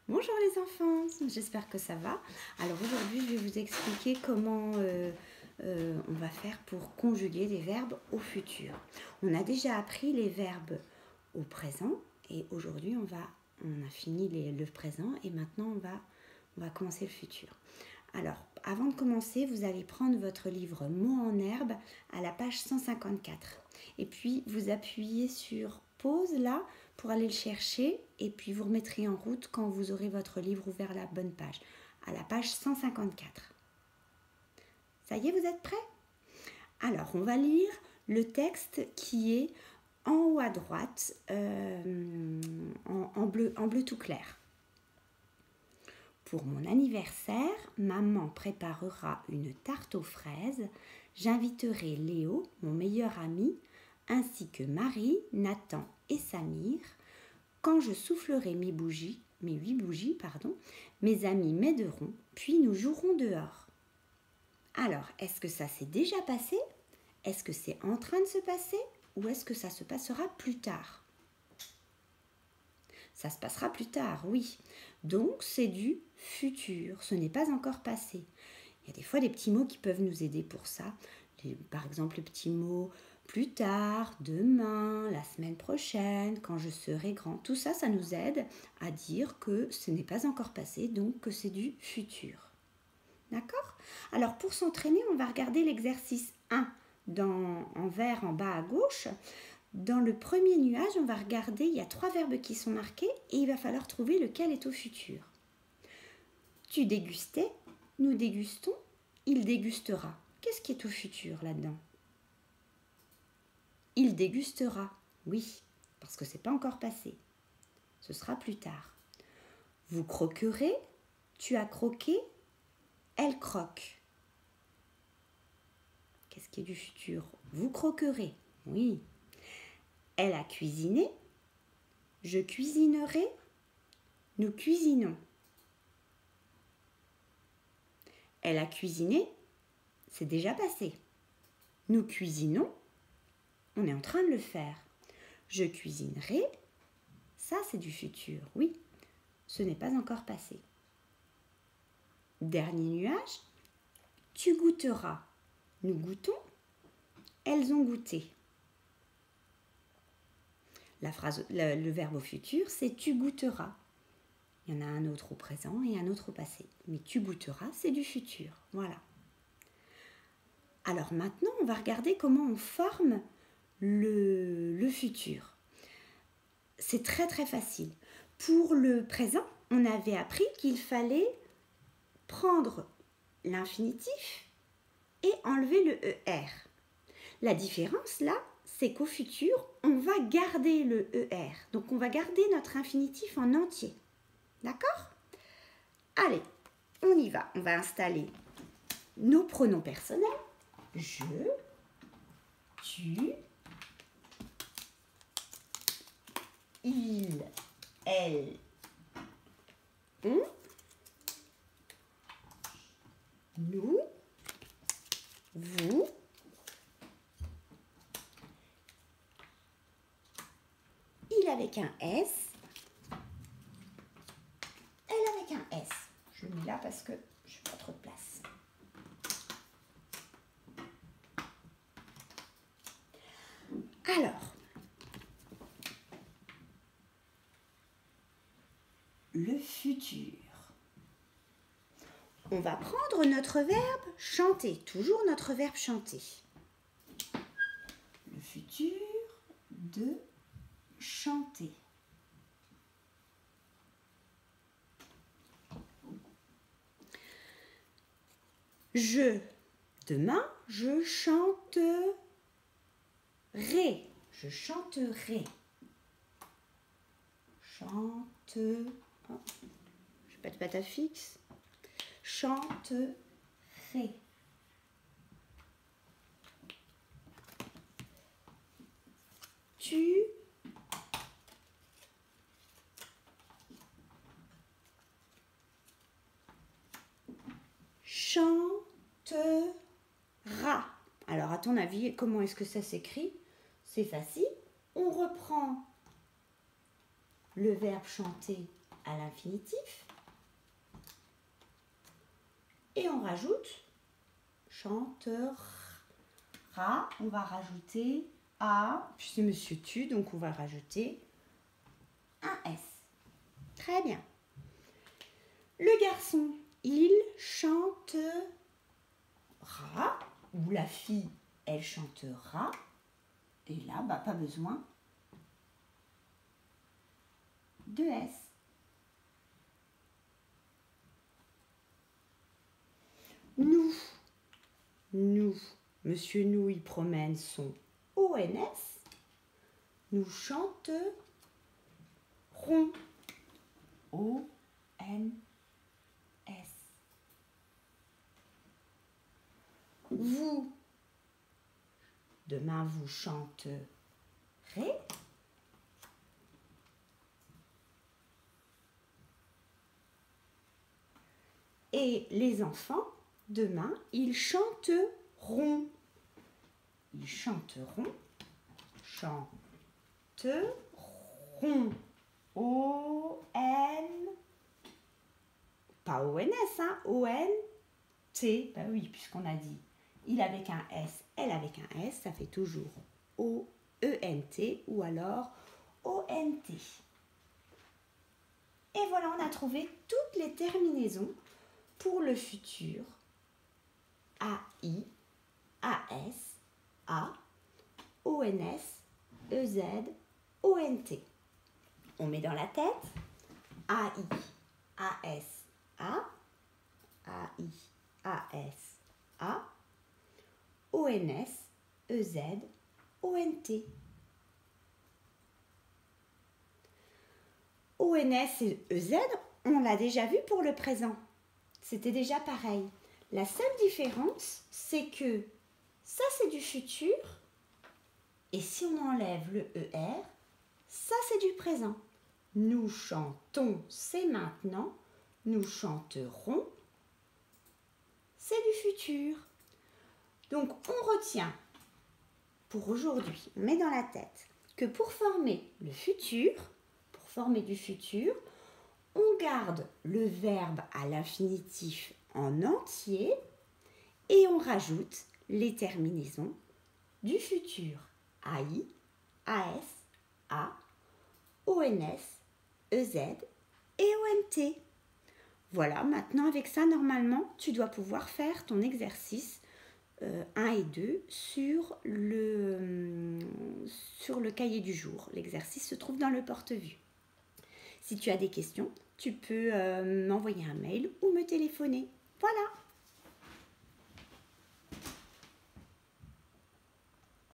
Bonjour les enfants, j'espère que ça va. Alors aujourd'hui je vais vous expliquer comment on va faire pour conjuguer des verbes au futur. On a déjà appris les verbes au présent et aujourd'hui on a fini le présent et maintenant on va commencer le futur. Alors avant de commencer, vous allez prendre votre livre Mots en herbe à la page 154 et puis vous appuyez sur pause là pour aller le chercher et puis vous remettrez en route quand vous aurez votre livre ouvert à la bonne page, à la page 154. Ça y est, vous êtes prêts? Alors, on va lire le texte qui est en haut à droite, en bleu tout clair. Pour mon anniversaire, maman préparera une tarte aux fraises. J'inviterai Léo, mon meilleur ami, ainsi que Marie, Nathan et Samir. Quand je soufflerai mes 8 bougies, mes amis m'aideront, puis nous jouerons dehors. Alors, est-ce que ça s'est déjà passé? Est-ce que c'est en train de se passer? Ou est-ce que ça se passera plus tard? Ça se passera plus tard, oui. Donc, c'est du futur. Ce n'est pas encore passé. Il y a des fois des petits mots qui peuvent nous aider pour ça. Par exemple, le petit mot plus tard, demain, la semaine prochaine, quand je serai grand. Tout ça, ça nous aide à dire que ce n'est pas encore passé, donc que c'est du futur. D'accord? Alors, pour s'entraîner, on va regarder l'exercice 1 en vert en bas à gauche. Dans le premier nuage, on va regarder, il y a 3 verbes qui sont marqués et il va falloir trouver lequel est au futur. Tu dégustais, nous dégustons, il dégustera. Qu'est-ce qui est au futur là-dedans? Il dégustera, oui, parce que ce n'est pas encore passé. Ce sera plus tard. Vous croquerez, tu as croqué, elle croque. Qu'est-ce qui est du futur? Vous croquerez, oui. Elle a cuisiné, je cuisinerai, nous cuisinons. Elle a cuisiné, c'est déjà passé. Nous cuisinons, on est en train de le faire. Je cuisinerai, ça c'est du futur, oui. Ce n'est pas encore passé. Dernier nuage, tu goûteras. Nous goûtons, elles ont goûté. Le verbe au futur, c'est tu goûteras. Il y en a un autre au présent et un autre au passé. Mais tu goûteras, c'est du futur. Voilà. Alors maintenant, on va regarder comment on forme le futur. C'est très très facile. Pour le présent, on avait appris qu'il fallait prendre l'infinitif et enlever le ER. La différence là, c'est qu'au futur, on va garder le ER. Donc on va garder notre infinitif en entier. D'accord? Allez, on y va. On va installer nos pronoms personnels. Je, tu, il, elle, on, nous, vous, il avec un S, elle avec un S. Je le mets là parce que je n'ai pas trop de place. Alors, le futur. On va prendre notre verbe chanter, toujours notre verbe chanter. Le futur de chanter. Demain, je chanterai. Je chanterai. Je n'ai pas de patte à fixe. Chanterai. Tu chanteras. Alors, à ton avis, comment est-ce que ça s'écrit? C'est facile. On reprend le verbe chanter à l'infinitif. Et on rajoute chantera. On va rajouter A, puis c'est Monsieur Tu, donc on va rajouter un S. Très bien. Le garçon, il chantera, ou la fille, elle chantera. Et là, pas besoin de S. Nous, Monsieur Nous, il promène son ONS. Nous chanterons. ONS. Vous, demain vous chanterez. Et les enfants, demain, ils chanteront. Ils chanteront. Chanteront. O-N. Pas O-N-S, hein. O-N-T. Ben oui, puisqu'on a dit il avec un S, elle avec un S, ça fait toujours O-E-N-T ou alors O-N-T. Et voilà, on a trouvé toutes les terminaisons pour le futur. A-I, A-S, A, O-N-S, E-Z, O-N-T. On met dans la tête A-I, A-S, A, A-I, A-S, A, O-N-S, E-Z, O-N-T. O-N-S et E-Z, on l'a déjà vu pour le présent. C'était déjà pareil. La seule différence, c'est que ça, c'est du futur. Et si on enlève le ER, ça, c'est du présent. Nous chantons, c'est maintenant. Nous chanterons, c'est du futur. Donc, on retient pour aujourd'hui, on met dans la tête que pour former le futur, pour former du futur, on garde le verbe à l'infinitif en entier et on rajoute les terminaisons du futur. AI, AS, A, ONS, EZ et ONT. Voilà, maintenant avec ça, normalement, tu dois pouvoir faire ton exercice 1 et 2 sur le cahier du jour. L'exercice se trouve dans le porte-vue. Si tu as des questions, tu peux m'envoyer un mail ou me téléphoner. Voilà!